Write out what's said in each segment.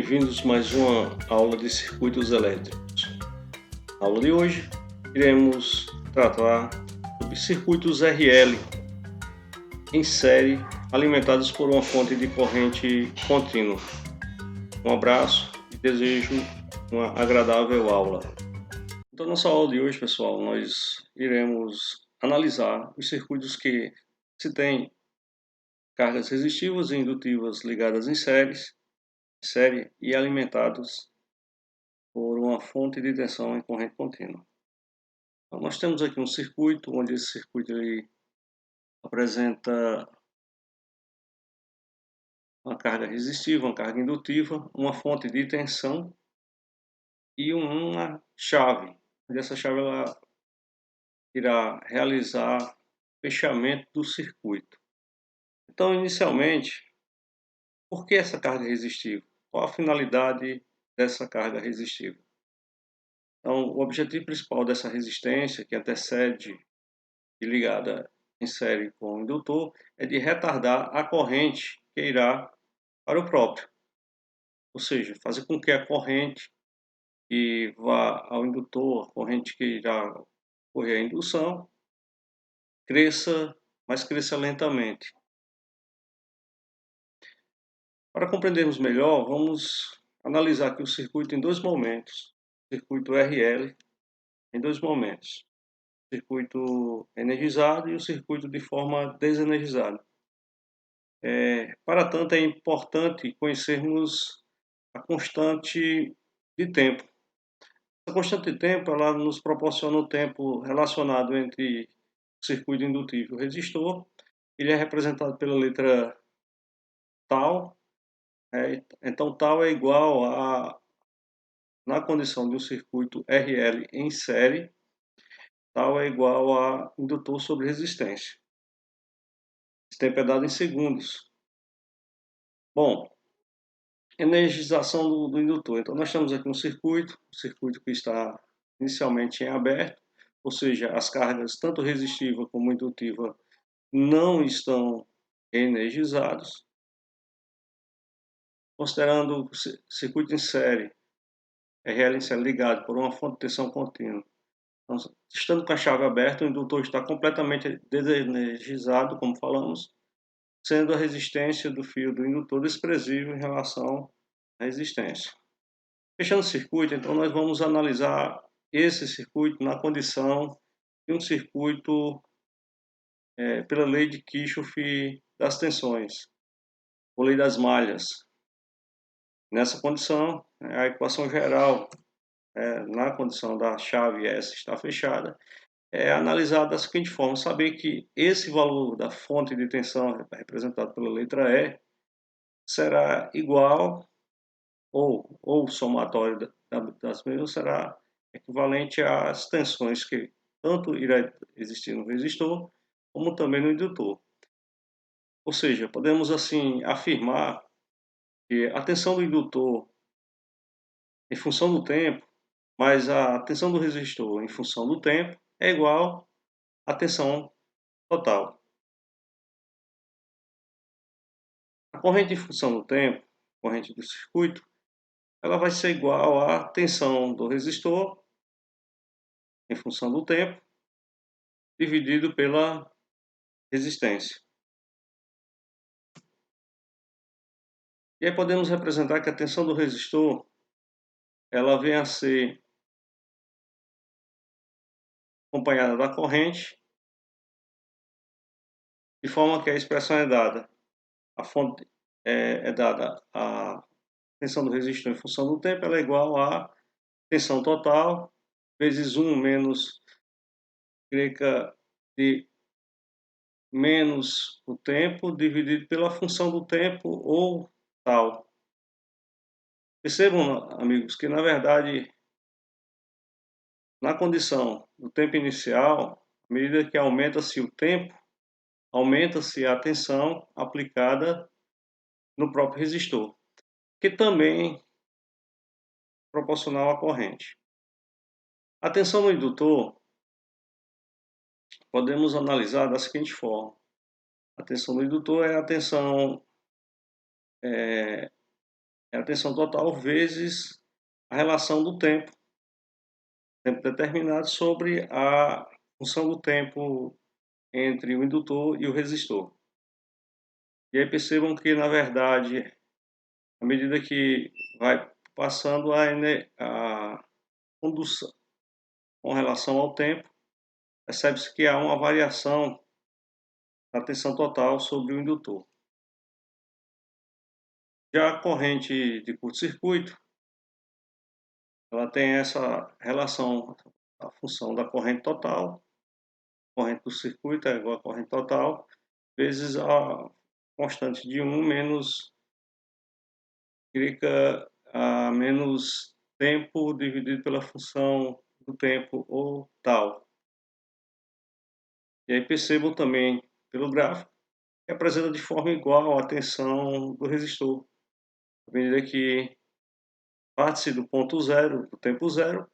bem-vindos a mais uma aula de circuitos elétricos. Na aula de hoje, iremos tratar sobre circuitos RL em série alimentados por uma fonte de corrente contínua. Um abraço e desejo uma agradável aula. Então, nossa aula de hoje, pessoal, nós iremos analisar os circuitos que se tem cargas resistivas e indutivas ligadas em série e alimentados por uma fonte de tensão em corrente contínua. Então, nós temos aqui um circuito, onde esse circuito ele apresenta uma carga resistiva, uma carga indutiva, uma fonte de tensão e uma chave. E essa chave ela irá realizar fechamento do circuito. Então, inicialmente, por que essa carga resistiva? Qual a finalidade dessa carga resistiva? Então, o objetivo principal dessa resistência, que antecede e ligada em série com o indutor, é de retardar a corrente que irá para o próprio. Ou seja, fazer com que a corrente que vá ao indutor, a corrente que irá ocorrer a indução, cresça, mas cresça lentamente. Para compreendermos melhor, vamos analisar aqui o circuito em dois momentos. O circuito RL em dois momentos. O circuito energizado e o circuito de forma desenergizada. Para tanto, é importante conhecermos a constante de tempo. A constante de tempo ela nos proporciona o tempo relacionado entre o circuito indutivo e o resistor. Ele é representado pela letra tau. Então, tau é igual a, na condição de um circuito RL em série, tau é igual a indutor sobre resistência. Esse tempo é dado em segundos. Bom, energização do indutor. Então, nós temos aqui um circuito que está inicialmente em aberto, ou seja, as cargas tanto resistiva como indutiva não estão energizados. Considerando o circuito em série, RL em série ligado por uma fonte de tensão contínua. Então, estando com a chave aberta, o indutor está completamente desenergizado, como falamos, sendo a resistência do fio do indutor desprezível em relação à resistência. Fechando o circuito, então nós vamos analisar esse circuito na condição de um circuito pela lei de Kirchhoff das tensões, ou lei das malhas. Nessa condição, a equação geral, na condição da chave S estar fechada, é analisada da seguinte forma: saber que esse valor da fonte de tensão, representado pela letra E, será igual ou o somatório das mesmas será equivalente às tensões que tanto irá existir no resistor, como também no indutor. Ou seja, podemos assim afirmar que a tensão do indutor em função do tempo, mais a tensão do resistor em função do tempo, é igual à tensão total. A corrente em função do tempo, corrente do circuito, ela vai ser igual à tensão do resistor em função do tempo, dividido pela resistência. E aí podemos representar que a tensão do resistor ela vem a ser acompanhada da corrente, de forma que a expressão é dada. A fonte é dada a tensão do resistor em função do tempo, ela é igual à tensão total vezes 1 menos grega de menos o tempo dividido pela função do tempo ou tal. Percebam, amigos, que na verdade, na condição do tempo inicial, à medida que aumenta-se o tempo, aumenta-se a tensão aplicada no próprio resistor, que também é proporcional à corrente. A tensão no indutor podemos analisar da seguinte forma: a tensão do indutor é a tensão é a tensão total vezes a relação do tempo determinado sobre a função do tempo entre o indutor e o resistor. E aí percebam que, na verdade, à medida que vai passando a condução com relação ao tempo, percebe-se que há uma variação da tensão total sobre o indutor. Já a corrente de curto-circuito, ela tem essa relação, a função da corrente total, corrente do circuito é igual a corrente total, vezes a constante de 1 menos, a menos tempo dividido pela função do tempo, ou tal. E aí percebam também, pelo gráfico, que apresenta de forma igual a tensão do resistor, à medida que parte-se do ponto zero, do tempo zero,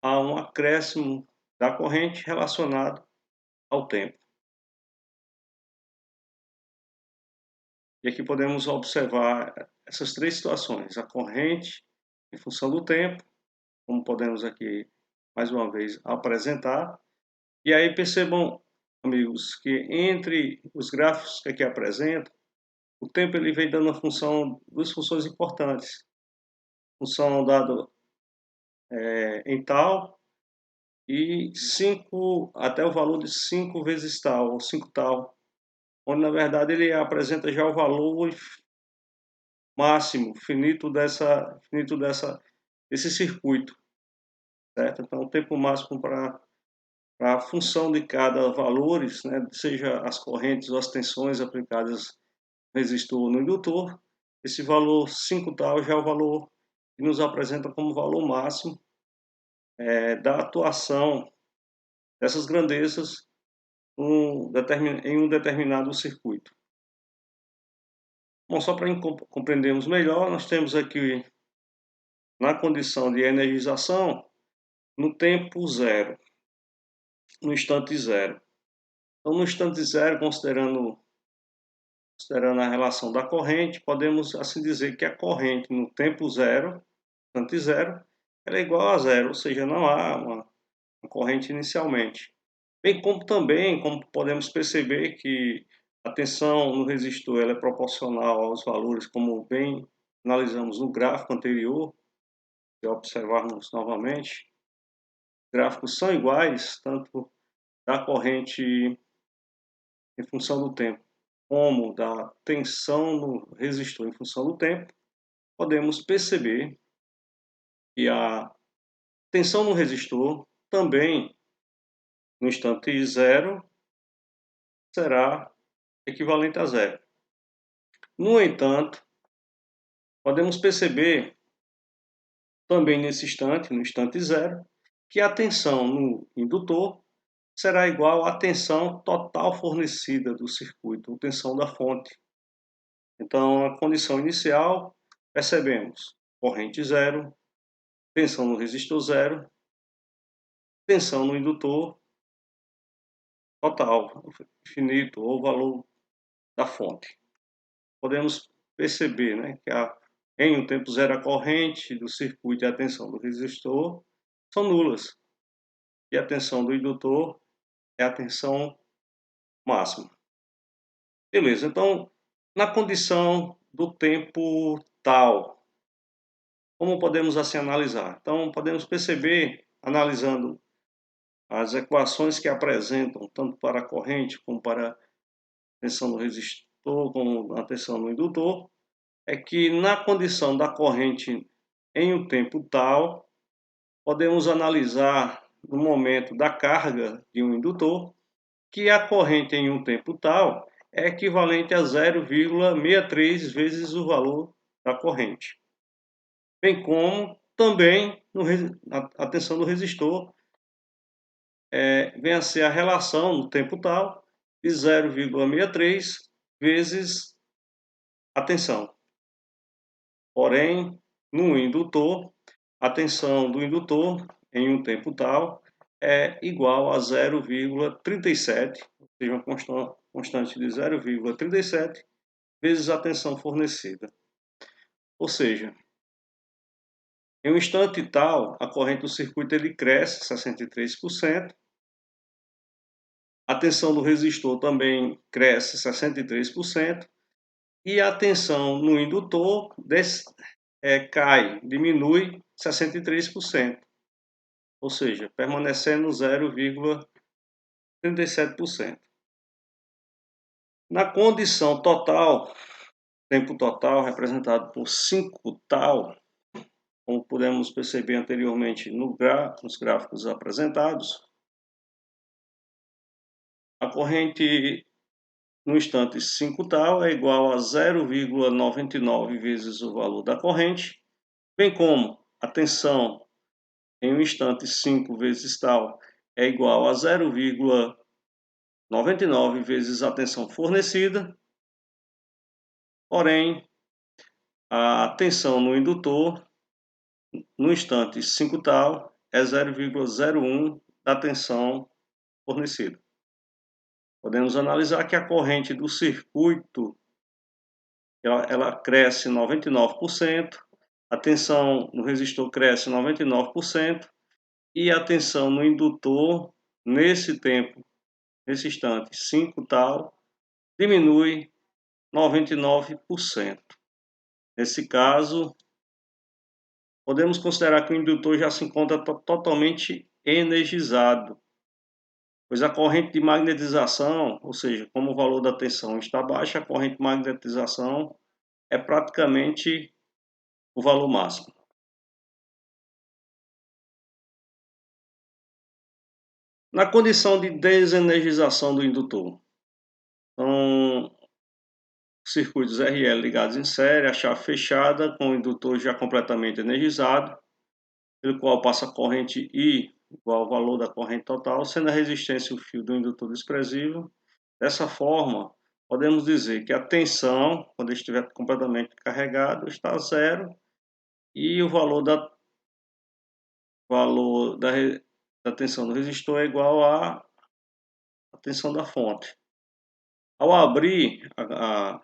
há um acréscimo da corrente relacionado ao tempo. E aqui podemos observar essas três situações: a corrente em função do tempo, como podemos aqui mais uma vez apresentar. E aí percebam, amigos, que entre os gráficos que aqui apresentam, o tempo ele vem dando duas funções importantes. Função dada em tal e 5 até o valor de 5 vezes tal, ou 5 tal, onde na verdade ele apresenta já o valor máximo, desse circuito, certo? Então o tempo máximo para a função de cada valores, né, seja as correntes ou as tensões aplicadas no resistor ou no indutor, esse valor 5 tal já é o valor que nos apresenta como valor máximo da atuação dessas grandezas em um determinado circuito. Bom, só para compreendermos melhor, nós temos aqui na condição de energização no tempo zero, no instante zero. Então, no instante zero, considerando a relação da corrente, podemos assim dizer que a corrente no tempo zero, instante zero, ela é igual a zero, ou seja, não há uma corrente inicialmente. Bem como também, como podemos perceber que a tensão no resistor ela é proporcional aos valores, como bem analisamos no gráfico anterior, se observarmos novamente, os gráficos são iguais, tanto da corrente em função do tempo, como da tensão no resistor em função do tempo. Podemos perceber que a tensão no resistor também, no instante zero, será equivalente a zero. No entanto, podemos perceber também nesse instante, no instante zero, que a tensão no indutor será igual à tensão total fornecida do circuito, ou tensão da fonte. Então, a condição inicial, percebemos corrente zero, tensão no resistor zero, tensão no indutor total, infinito, ou valor da fonte. Podemos perceber, né, que em um tempo zero a corrente do circuito e a tensão do resistor são nulas. E a tensão do indutor é a tensão máxima. Beleza, então, na condição do tempo tal, como podemos assim analisar? Então, podemos perceber, analisando as equações que apresentam, tanto para a corrente como para a tensão do resistor, como a tensão do indutor, é que na condição da corrente em um tempo tal, podemos analisar no momento da carga de um indutor, que a corrente em um tempo tal é equivalente a 0,63 vezes o valor da corrente. Bem como também a tensão do resistor vem a ser a relação no tempo tal de 0,63 vezes a tensão. Porém, no indutor, a tensão do indutor em um tempo tal é igual a 0,37, ou seja, uma constante de 0,37 vezes a tensão fornecida. Ou seja, em um instante tal, a corrente do circuito ele cresce 63%, a tensão do resistor também cresce 63%, e a tensão no indutor diminui 63%, ou seja, permanecendo 0,37%. Na condição total, tempo total representado por 5 tal, como pudemos perceber anteriormente nos gráficos apresentados, a corrente no instante 5 tal é igual a 0,99 vezes o valor da corrente, bem como a tensão em um instante 5 vezes tal é igual a 0,99 vezes a tensão fornecida, porém a tensão no indutor no instante 5 tal é 0,01 da tensão fornecida. Podemos analisar que a corrente do circuito ela cresce 99%, a tensão no resistor cresce 99% e a tensão no indutor nesse tempo, nesse instante 5 tal, diminui 99%. Nesse caso, podemos considerar que o indutor já se encontra totalmente energizado, pois a corrente de magnetização, ou seja, como o valor da tensão está baixo, a corrente de magnetização é praticamente o valor máximo. Na condição de desenergização do indutor, são circuitos RL ligados em série, a chave fechada, com o indutor já completamente energizado, pelo qual passa a corrente I igual ao valor da corrente total, sendo a resistência o fio do indutor desprezível. Dessa forma, podemos dizer que a tensão, quando estiver completamente carregado, está a zero e o valor da tensão do resistor é igual à tensão da fonte. Ao abrir a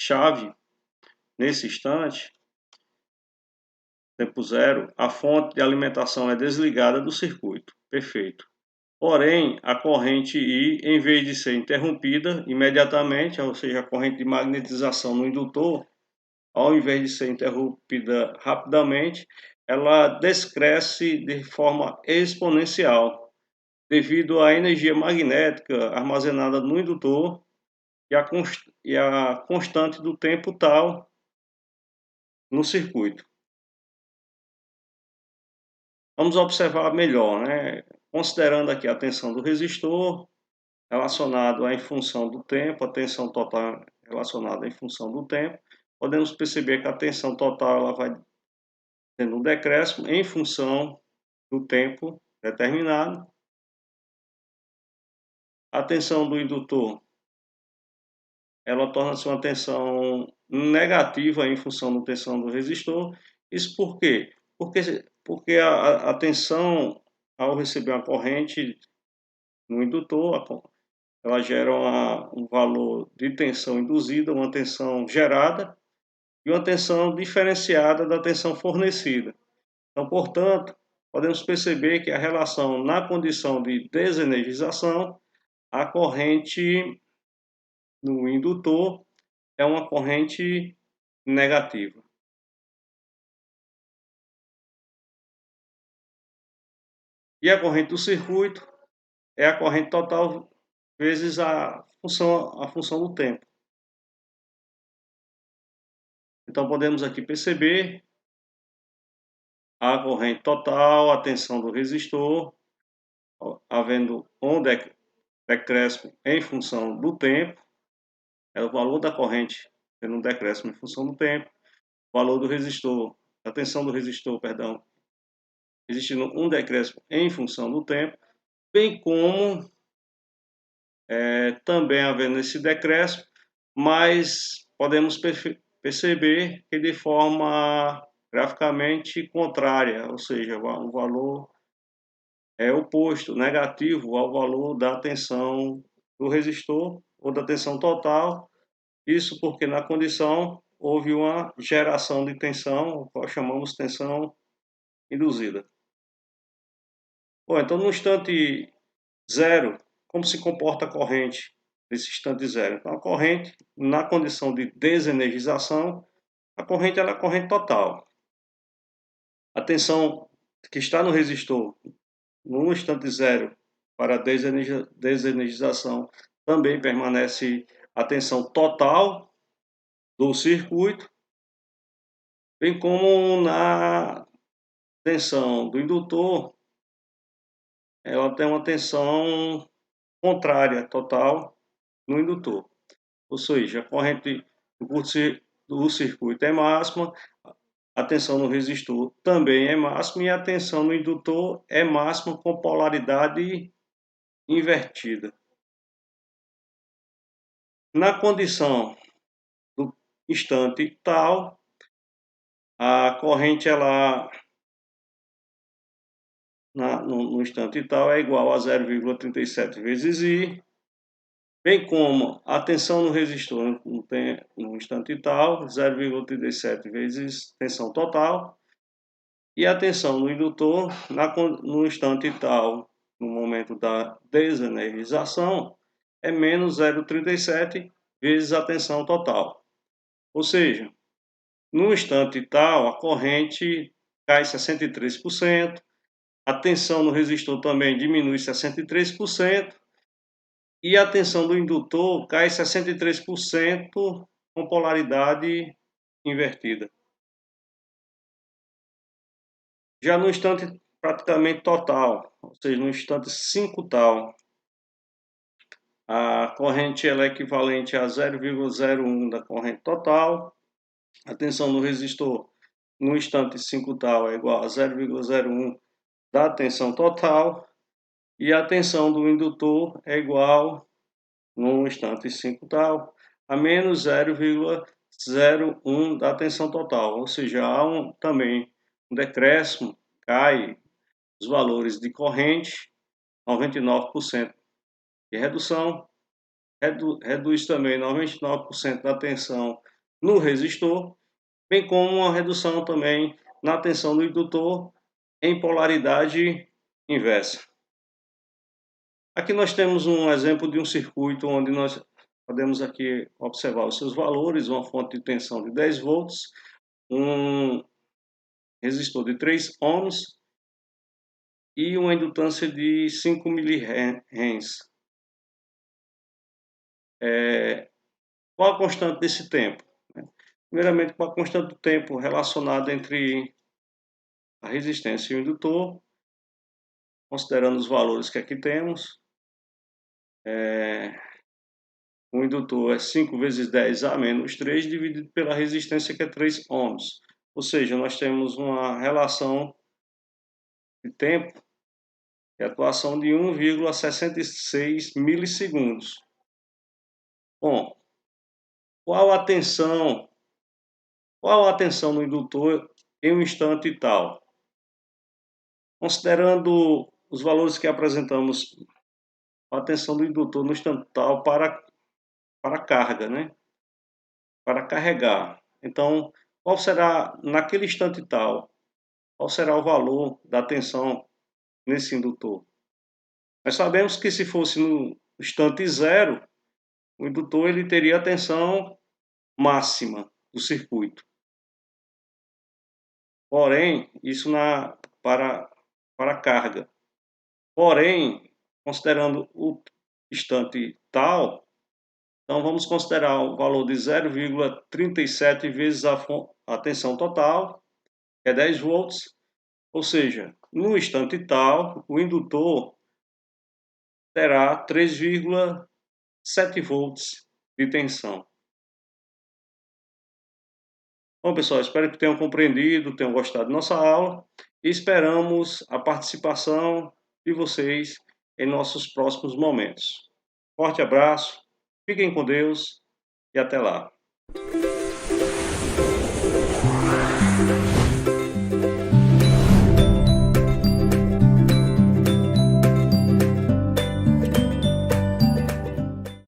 chave, nesse instante, tempo zero, a fonte de alimentação é desligada do circuito. Perfeito. Porém, a corrente I, em vez de ser interrompida imediatamente, ou seja, a corrente de magnetização no indutor, ao invés de ser interrompida rapidamente, ela descresce de forma exponencial, devido à energia magnética armazenada no indutor e a constante do tempo tal no circuito. Vamos observar melhor, né? Considerando aqui a tensão do resistor, relacionado em função do tempo, a tensão total relacionada em função do tempo, podemos perceber que a tensão total ela vai tendo um decréscimo em função do tempo determinado. A tensão do indutor ela torna-se uma tensão negativa em função da tensão do resistor. Isso por quê? Porque a tensão, ao receber uma corrente no indutor, ela gera um valor de tensão induzida, uma tensão gerada e uma tensão diferenciada da tensão fornecida. Então, portanto, podemos perceber que a relação na condição de desenergização, a corrente no indutor é uma corrente negativa. E a corrente do circuito é a corrente total vezes a função do tempo. Então podemos aqui perceber a corrente total, a tensão do resistor, havendo um decréscimo em função do tempo, é o valor da corrente tendo um decréscimo em função do tempo, o valor do resistor, a tensão do resistor, perdão, existindo um decréscimo em função do tempo, bem como também havendo esse decréscimo, mas podemos perceber que de forma graficamente contrária, ou seja, um valor oposto, negativo ao valor da tensão do resistor ou da tensão total. Isso porque na condição houve uma geração de tensão, o qual chamamos tensão induzida. Bom, então no instante zero, como se comporta a corrente nesse instante zero? Então a corrente, na condição de desenergização, a corrente ela é a corrente total. A tensão que está no resistor no instante zero para a desenergização também permanece a tensão total do circuito, bem como na tensão do indutor, ela tem uma tensão contrária total no indutor. Ou seja, a corrente do circuito é máxima, a tensão no resistor também é máxima e a tensão no indutor é máxima com polaridade invertida. Na condição do instante tal, a corrente ela no instante tal é igual a 0,37 vezes I, bem como a tensão no resistor no instante tal, 0,37 vezes tensão total, e a tensão no indutor no instante tal, no momento da desenergização, é menos 0,37 vezes a tensão total. Ou seja, no instante tal, a corrente cai 63%, a tensão no resistor também diminui 63%, e a tensão do indutor cai 63% com polaridade invertida. Já no instante praticamente total, ou seja, no instante 5 tal, a corrente ela é equivalente a 0,01 da corrente total, a tensão no resistor no instante 5 tal é igual a 0,01 da tensão total, e a tensão do indutor é igual, no instante 5 tal, a menos 0,01 da tensão total, ou seja, há também um decréscimo, cai os valores de corrente, 99% de redução, reduz também 99% da tensão no resistor, bem como uma redução também na tensão do indutor em polaridade inversa. Aqui nós temos um exemplo de um circuito onde nós podemos aqui observar os seus valores, uma fonte de tensão de 10 volts, um resistor de 3 ohms e uma indutância de 5 mH. Qual a constante desse tempo? Primeiramente, qual a constante do tempo relacionada entre a resistência e o indutor, considerando os valores que aqui temos. O indutor é 5 vezes 10 a menos 3 dividido pela resistência, que é 3 ohms. Ou seja, nós temos uma relação de tempo de atuação de 1,66 milissegundos. Bom, qual a tensão no indutor em um instante tal? Considerando os valores que apresentamos, a tensão do indutor no instante tal para carga, né? Para carregar. Então, qual será, naquele instante tal, qual será o valor da tensão nesse indutor? Nós sabemos que se fosse no instante zero, o indutor ele teria a tensão máxima do circuito. Porém, isso para carga. Porém, considerando o instante tal, então vamos considerar o valor de 0,37 vezes a tensão total, que é 10 volts, ou seja, no instante tal, o indutor terá 3,7 volts de tensão. Bom, pessoal, espero que tenham compreendido, tenham gostado da nossa aula e esperamos a participação de vocês em nossos próximos momentos. Forte abraço, fiquem com Deus e até lá.